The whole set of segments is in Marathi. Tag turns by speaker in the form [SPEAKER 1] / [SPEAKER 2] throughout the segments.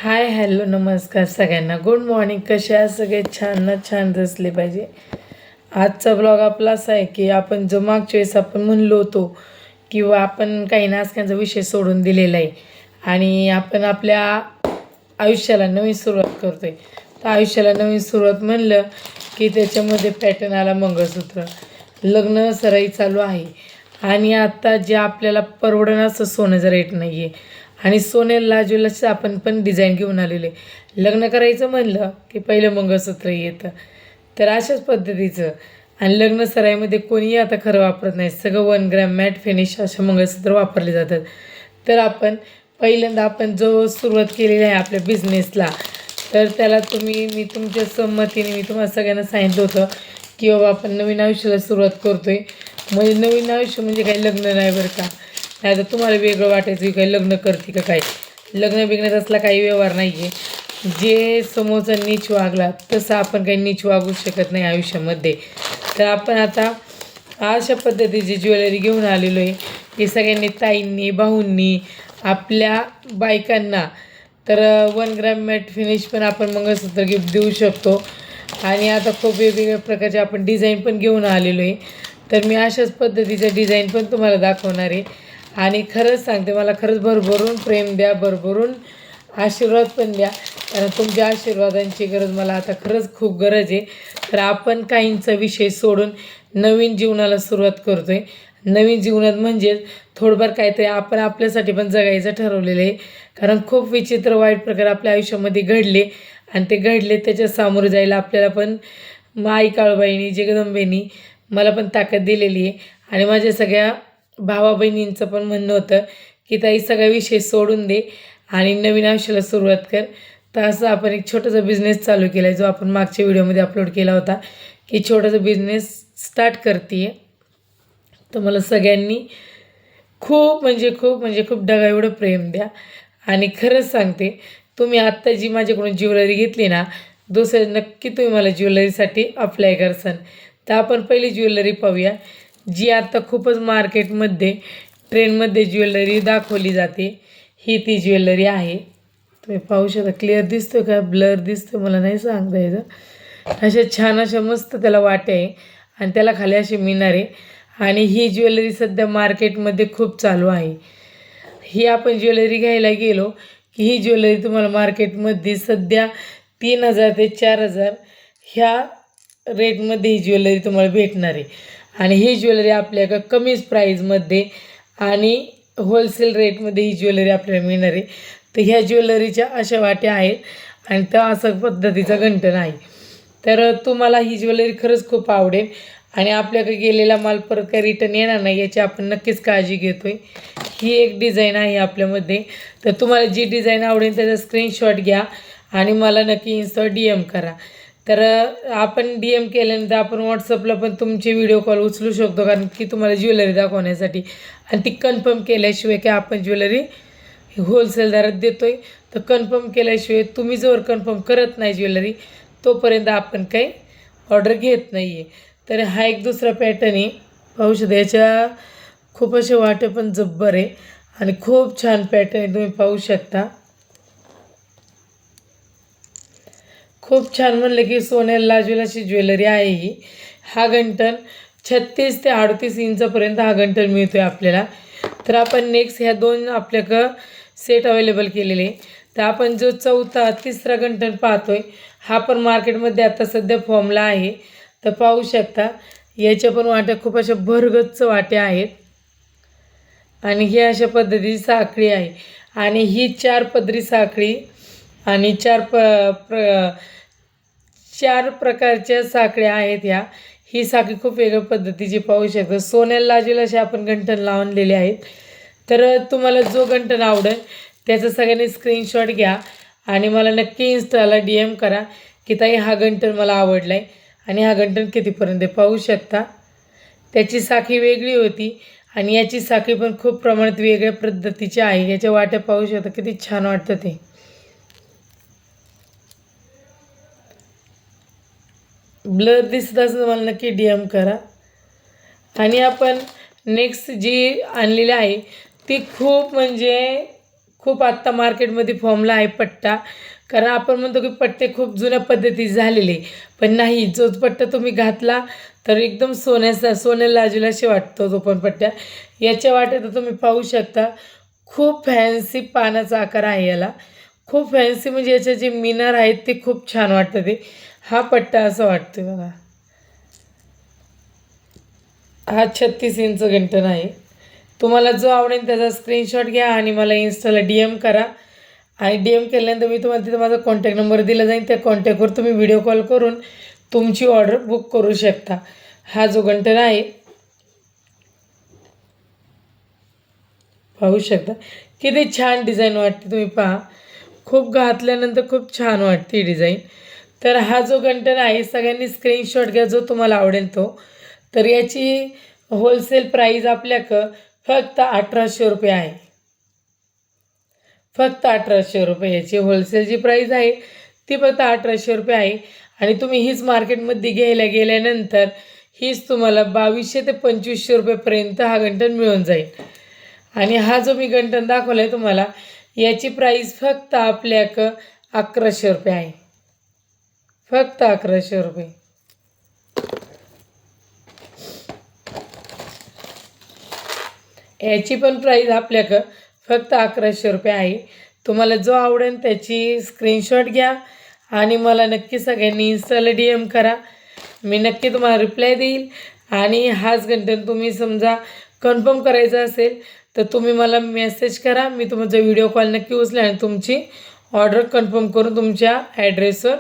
[SPEAKER 1] हाय हॅलो नमस्कार सगळ्यांना. Good morning. कसे आहात सगळे? छान ना? छान दिसले पाहिजे. आजचा ब्लॉग आपला असा आहे की आपण जो मागच्या वेळेस आपण म्हणलो होतो किंवा आपण काही नाचण्याचा विषय सोडून दिलेला आहे आणि आपण आपल्या आयुष्याला नवीन सुरुवात करतोय. तर आयुष्याला नवीन सुरुवात म्हणलं की त्याच्यामध्ये पॅटर्न आला मंगळसूत्र. लग्न सराई चालू आहे आणि आता जे आपल्याला परवडणं असं सोन्याचं रेट नाही आहे आणि सोन्याला ज्वेलर्सचं आपण पण डिझाईन घेऊन आलेले. लग्न करायचं म्हणलं की पहिलं मंगळसूत्र येतं. तर अशाच पद्धतीचं आणि लग्न सराईमध्ये कोणीही आता खरं वापरत नाही. सगळं 1 ग्रॅम मॅट फिनिश असे मंगळसूत्र वापरले जातात. तर आपण पहिल्यांदा आपण जो सुरुवात केलेली आहे आपल्या बिझनेसला, तर त्याला मी तुमच्या संमतीने मी तुम्हाला सगळ्यांना सांगितलं होतं की बाबा आपण नवीन आयुष्याला सुरुवात करतोय. म्हणजे नवीन आयुष्य म्हणजे काही लग्न नाही बरं का. नाही तर तुम्हाला वेगळं वाटायचं की काही लग्न करते का काय. लग्न बिग्नात असला काही व्यवहार नाही आहे. जे समोरचा नीच वागला तसं आपण काही नीच वागू शकत नाही आयुष्यामध्ये. तर आपण आता अशा पद्धतीची ज्वेलरी घेऊन आलेलो आहे की सगळ्यांनी ताईंनी भाऊंनी आपल्या बायकांना तर 1 ग्रॅम मॅट फिनिश पण आपण मंगळसूत्र गिफ्ट देऊ शकतो. आणि आता खूप वेगवेगळ्या प्रकारचे आपण डिझाईन पण घेऊन आलेलो आहे. तर मी अशाच पद्धतीचं डिझाईन पण तुम्हाला दाखवणार आहे. आणि खरंच सांगते, मला खरंच भरभरून प्रेम द्या, भरभरून आशीर्वाद पण द्या, कारण तुमच्या आशीर्वादांची गरज मला आता खरंच खूप गरज आहे. तर आपण काहींचा विषय सोडून नवीन जीवनाला सुरुवात करतो आहे. नवीन जीवनात म्हणजेच थोडंफार काहीतरी आपण आपल्यासाठी पण जगायचं ठरवलेलं आहे. कारण खूप विचित्र वाईट प्रकार आपल्या आयुष्यामध्ये घडले आणि ते घडले त्याच्या सामोरे जायला आपल्याला पण आई काळूबाईंनी जगदंबेनी मला पण ताकद दिलेली आहे. आणि माझ्या सगळ्या भावा बहिणींचं पण म्हणणं होतं की ताई सगळा विषय सोडून दे आणि नवीन आयुष्याला सुरुवात कर. तर असं आपण एक छोटासा बिझनेस चालू केला आहे, जो आपण मागच्या व्हिडिओमध्ये अपलोड केला होता की छोटासा बिझनेस स्टार्ट करते आहे. तर मला सगळ्यांनी खूप ढगा एवढं प्रेम द्या. आणि खरंच सांगते, तुम्ही आत्ता जी माझ्याकडून ज्वेलरी घेतली ना, दुसऱ्या नक्की तुम्ही मला ज्वेलरीसाठी अप्लाय करसान. तर आपण पहिली ज्वेलरी पाहूया, जी आता खूपच मार्केटमध्ये ट्रेंडमध्ये ज्वेलरी दाखवली जाते. ही ती ज्वेलरी आहे. तुम्ही पाहू शकता. क्लिअर दिसतो का ब्लर दिसतो मला नाही सांगता यायचं. अशा छान अशा मस्त त्याला वाटे आहे आणि त्याला खाली असे मिनारे. आणि ही ज्वेलरी सध्या मार्केटमध्ये खूप चालू आहे. ही आपण ज्वेलरी घ्यायला गेलो की ही ज्वेलरी तुम्हाला मार्केटमध्ये सध्या 3,000 ते 4,000 ह्या रेटमध्ये ही ज्वेलरी तुम्हाला भेटणार आहे. आणि ही ज्वेलरी आपल्याकडं कमीच प्राईजमध्ये आणि होलसेल रेटमध्ये ही ज्वेलरी आपल्याला मिळणार आहे. तर ह्या ज्वेलरीच्या अशा वाट्या आहेत आणि त्या असं पद्धतीचा गंठण आहे. तर तुम्हाला ही ज्वेलरी खरंच खूप आवडेल आणि आपल्याकडे गेलेला माल परत काही रिटर्न येणार नाही याची आपण नक्कीच काळजी घेतो आहे. ही एक डिझाईन आहे आपल्यामध्ये. तर तुम्हाला जी डिझाईन आवडेल त्याचा स्क्रीनशॉट घ्या आणि मला नक्की इन्स्टा DM करा. तर आपण DM केल्यानंतर आपण व्हॉट्सअपला पण तुमचे व्हिडिओ कॉल उचलू शकतो, कारण की तुम्हाला ज्वेलरी दाखवण्यासाठी. आणि ती कन्फर्म केल्याशिवाय की आपण ज्वेलरी होलसेल दरात देतो आहे. तर कन्फर्म केल्याशिवाय तुम्ही जर कन्फर्म करत नाही ज्वेलरी तोपर्यंत आपण काही ऑर्डर घेत नाही आहे. तर हा एक दुसरा पॅटर्न आहे. पाहू शकता याच्या खूप असे वाटे पण जब्बर आहे आणि खूप छान पॅटर्न आहे. तुम्ही पाहू शकता. खूप छान म्हणलं की सोन्याला लाजवेल अशी ज्वेलरी आहे ही. हा गंठण 36 ते 38 इंचापर्यंत हा गंठण मिळतो आहे आपल्याला. तर आपण नेक्स्ट ह्या दोन आपल्याकडं सेट अवेलेबल केलेले. तर आपण जो तिसरा गंठण पाहतो आहे हा पण मार्केटमध्ये आता सध्या फॉर्मला आहे. तर पाहू शकता याच्या पण वाट्या खूप अशा भरगच्च वाट्या आहेत आणि ही अशा पद्धतीची साखळी आहे. आणि ही 4 पदरी साखळी आणि 4 प्रकारच्या साखळ्या आहेत ह्या. ही साखळी खूप वेगळ्या पद्धतीची पाहू शकता. सोन्याला लाजवेल असे आपण गंठण लावलेले आहेत. तर तुम्हाला जो गंठण आवडेल त्याचं सगळ्यांनी स्क्रीनशॉट घ्या आणि मला नक्की इन्स्टाला DM करा की ताई हा गंठण मला आवडला आहे आणि हा गंठण कितीपर्यंत पाहू शकता. त्याची साखळी वेगळी होती आणि याची साखळी पण खूप प्रमाणात वेगळ्या पद्धतीची आहे. याच्या वाट्या पाहू शकता किती छान वाटतं ते. ब्लर दिसत असेल मला नक्की DM करा. आणि आपण नेक्स्ट जी आणलेली आहे ती खूप म्हणजे खूप आत्ता मार्केटमध्ये फॉर्मला आहे पट्टा. कारण आपण म्हणतो की पट्टे खूप जुन्या पद्धती झालेले, पण नाही, जो पट्टा तुम्ही घातला तर एकदम सोन्याला लाजूलाशी वाटतो तो पण पट्ट्या. याच्या वाटेत तुम्ही पाहू शकता खूप फॅन्सी पानाचा आकार आहे याला. खूप फॅन्सी म्हणजे याचे जे मिनार आहेत ते खूप छान वाटतं ते. हा पट्टा असा वाटतो बघा. हा 36 इंच गंठण आहे. तुम्हाला जो आवडेल त्याचा स्क्रीनशॉट घ्या आणि मला इन्स्टाला DM करा. आणि DM केल्यानंतर मी तुम्हाला तिथं माझा कॉन्टॅक्ट नंबर दिला जाईल. त्या कॉन्टॅक्टवर तुम्ही व्हिडिओ कॉल करून तुमची ऑर्डर बुक करू शकता. हा जो गंठण आहे पाहू शकता किती छान डिझाईन वाटते. तुम्ही पहा, खूप घातल्यानंतर खूप छान वाटते ही डिझाईन. तर हा जो गंठण आहे सगळ्यांनी स्क्रीनशॉट घ्या जो तुम्हाला आवडेल तो. तर याची होलसेल प्राईज आपल्याकडं फक्त 1800 रुपये आहे. फक्त 1800 रुपये याची होलसेल जी प्राईज आहे ती फक्त 1800 रुपये आहे. आणि तुम्ही हीच मार्केटमध्ये घ्यायला गेल्यानंतर हीच तुम्हाला 2200 ते 2500 रुपयेपर्यंत हा गंठण मिळून जाईल. आणि हा जो मी गंठण दाखवला आहे तुम्हाला याची प्राईस फक्त आपल्याकडं 1100 रुपये आहे. फक्त 1100 रुपये. याची पण प्राईस आपल्याकडं फक्त 1100 रुपये आहे. तुम्हाला जो आवडेल त्याची स्क्रीनशॉट घ्या आणि मला नक्की सगळ्यांनी इन्स्टाला DM करा. मी नक्की तुम्हाला रिप्लाय देईल. आणि हाच गंठण तुम्ही समजा कन्फर्म करायचा असेल तर तुम्ही मला मेसेज करा. मी तुमचा व्हिडिओ कॉल नक्की उचलेन आणि तुमची ऑर्डर कन्फर्म करून तुमच्या ॲड्रेसवर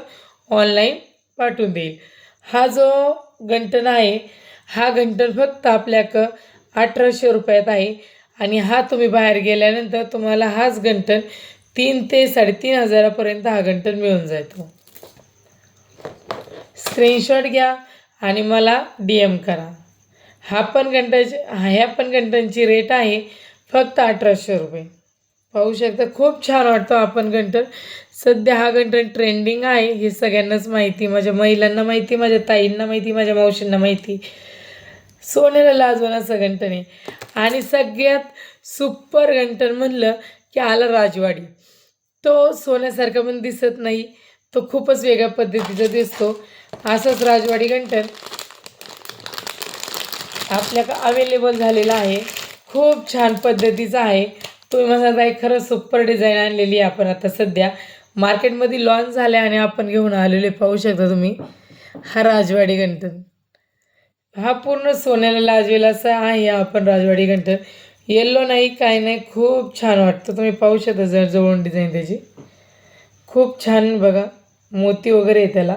[SPEAKER 1] ऑनलाईन पाठवून देईल. हा जो गंठण आहे हा गंठण फक्त आपल्याकडं 1800 रुपयात आहे. आणि हा तुम्ही बाहेर गेल्यानंतर तुम्हाला हाच गंठण 3 ते 3500पर्यंत हा गंठण मिळून जातो. स्क्रीनशॉट घ्या आणि मला DM करा. ह्या पण गंठणची रेट आहे फक्त 1800 रुपये. पाहू शकता खूप छान वाटतो हा पण गंठण. सध्या हा गंठण ट्रेंडिंग आहे हे सगळ्यांनाच माहिती. माझ्या महिलांना माहिती, माझ्या ताईंना माहिती, माझ्या मावशींना माहिती. सोन्याला लाजवण असं गंठण आहे. आणि सगळ्यात सुपर गंठण म्हणलं की आला राजवाडी. तो सोन्यासारखा पण दिसत नाही, तो खूपच वेगळ्या पद्धतीचा दिसतो. असंच राजवाडी गंठण आपल्याकडं अवेलेबल झालेला आहे. खूप छान पद्धतीचा आहे. तुम्ही म्हणत आहे खरं सुपर डिझाईन आणलेली आहे आपण आता सध्या मार्केटमध्ये लॉन्च झाले आणि आपण घेऊन आलेले. पाहू शकता तुम्ही हा राजवाडी गंठण. हा पूर्ण सोन्याला लाजवेल असा आहे आपण राजवाडी गंठण. येल्लो नाही काय नाही, खूप छान वाटतं. तुम्ही पाहू शकता जर जवळून डिझाईन त्याची खूप छान बघा, मोती वगैरे आहे त्याला.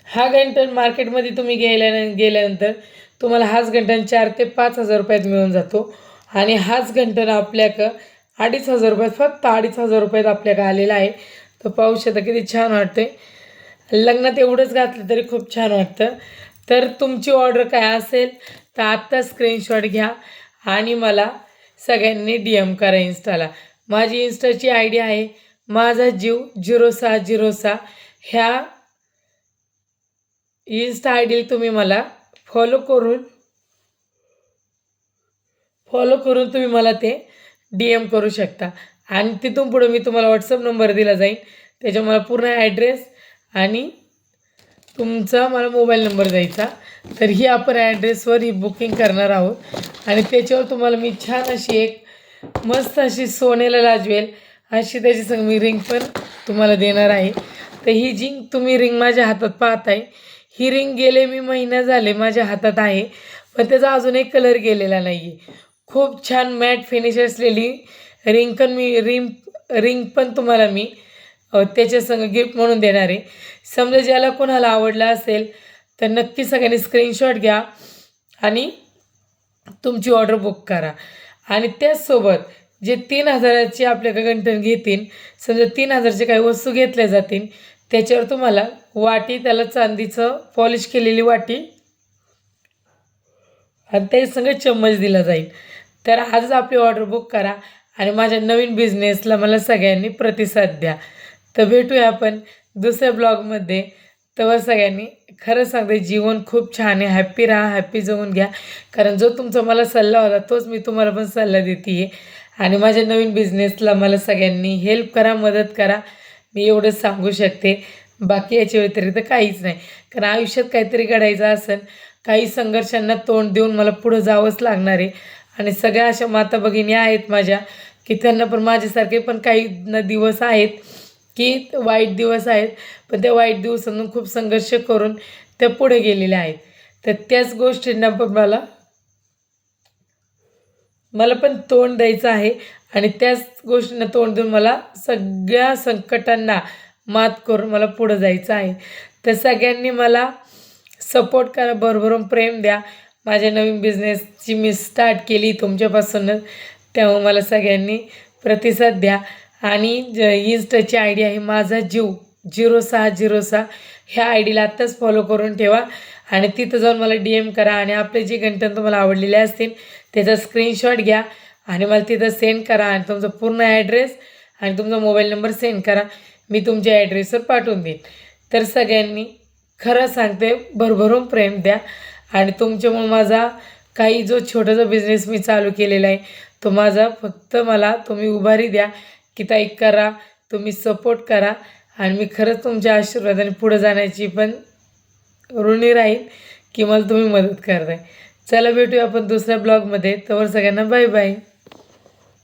[SPEAKER 1] हा गंठण मार्केटमध्ये तुम्ही गेल्यानंतर तुम्हाला हाच गंठण 4 ते 5000 रुपयात मिळून जातो. आणि हाच गंठण आपल्याकडं 2500 रुपयात, फक्त 2500 रुपयात आपल्याकडे आलेला आहे. तर पाहू शकता किती छान वाटते. लग्नात एवढंच घातलं तरी खूप छान वाटतं. तर तुमची ऑर्डर काय असेल तर आत्ता स्क्रीनशॉट घ्या आणि मला सगळ्यांनी DM करा इन्स्टाला. माझी इन्स्टाची ID आहे माझा जीव 0606. ह्या इन्स्टा ID तुम्ही मला फॉलो करून तुम्ही मला ते DM करू शकता. आणि तिथून पुढे मी तुम्हाला WhatsApp नंबर दिला जाईल. त्याच्यावर मला पूर्ण ॲड्रेस आणि तुमचा मला मोबाईल नंबर द्यायचा. तर ही आपण ॲड्रेसवर ही बुकिंग करणार आहोत. आणि त्याच्यावर तुम्हाला मी छान अशी एक मस्त अशी सोन्याला लाजवेल अशी त्याची संग मी रिंग पण तुम्हाला देणार आहे. तर ही जी तुम्ही रिंग माझ्या हातात पाहत आहे ही रिंग गेले मी महिना झाले माझ्या हातात आहे, पण त्याचा अजून एक कलर गेलेला नाही आहे. खूप छान मॅट फिनिश असलेली रिंग पण तुम्हाला मी त्याच्या संग गिफ्ट म्हणून देणार आहे. समजा ज्याला कोणाला आवडला असेल तर नक्की सगळ्यांनी स्क्रीनशॉट घ्या आणि तुमची ऑर्डर बुक करा. आणि त्याचसोबत जे 3000ची आपल्याकडे गंठण घेतील, समजा 3000चे काही वस्तू घेतल्या जातील त्याच्यावर तुम्हाला वाटी, त्याला चांदीचं पॉलिश केलेली वाटी आणि त्या सगळं चम्मच दिला जाईल. तर आजच आपली ऑर्डर बुक करा आणि माझ्या नवीन बिझनेसला मला सगळ्यांनी प्रतिसाद द्या. तर भेटूया आपण दुसऱ्या ब्लॉगमध्ये. तर सगळ्यांनी खरं सांगते जीवन खूप छान आहे. हॅप्पी राहा, हॅप्पी जगून घ्या. कारण जो तुमचा मला सल्ला होता तोच मी तुम्हाला पण सल्ला देते आहे. आणि माझ्या नवीन बिझनेसला मला सगळ्यांनी हेल्प करा, मदत करा. मी एवढंच सांगू शकते. बाकी याच्या व्यतिरिक्त काहीच नाही. कारण आयुष्यात काहीतरी घडायचं असेल, काही संघर्षांना तोंड देऊन मला पुढं जावंच लागणार आहे. आणि सगळ्या अशा माता भगिनी आहेत माझ्या, की त्यांना पण माझ्यासारखे पण काही दिवस आहेत, की वाईट दिवस आहेत. पण त्या वाईट दिवसांतून खूप संघर्ष करून त्या पुढे गेलेल्या आहेत. तर त्याच गोष्टींना पण मला मला पण तोंड द्यायचं आहे. आणि त्याच गोष्टींना तोंड देऊन मला सगळ्या संकटांना मात करून मला पुढं जायचं आहे. तर सगळ्यांनी मला सपोर्ट करा, भरभरून प्रेम द्या. माझ्या नवीन बिझनेसची मी स्टार्ट केली तुमच्यापासूनच, तेव्हा मला सगळ्यांनी प्रतिसाद द्या. आणि इन्स्टाची आय डी आहे माझा जीव 0606, ह्या आय डीला आत्ताच फॉलो करून ठेवा. आणि तिथं जाऊन मला DM करा आणि आपले जे कंटेंट तुम्हाला आवडलेले असतील त्याचा स्क्रीनशॉट घ्या आणि मला तिथं सेंड करा. आणि तुमचा पूर्ण ॲड्रेस आणि तुमचा मोबाईल नंबर सेंड करा, मी तुमच्या ॲड्रेसवर पाठवून देईन. तर सगळ्यांनी खरं सांगते भरभरून प्रेम द्या. आणि तुमच्यामुळे माझा काही जो छोटासा बिझनेस मी चालू केलेला आहे तो माझा फक्त मला तुम्ही उभारी द्या, की ताई करा, तुम्ही सपोर्ट करा. आणि मी खरंच तुमच्या आशीर्वादाने पुढे जाण्याची पण ऋणी राहील, की मला तुम्ही मदत करताय. चला भेटूया आपण दुसऱ्या ब्लॉगमध्ये. तोवर सगळ्यांना बाय बाय.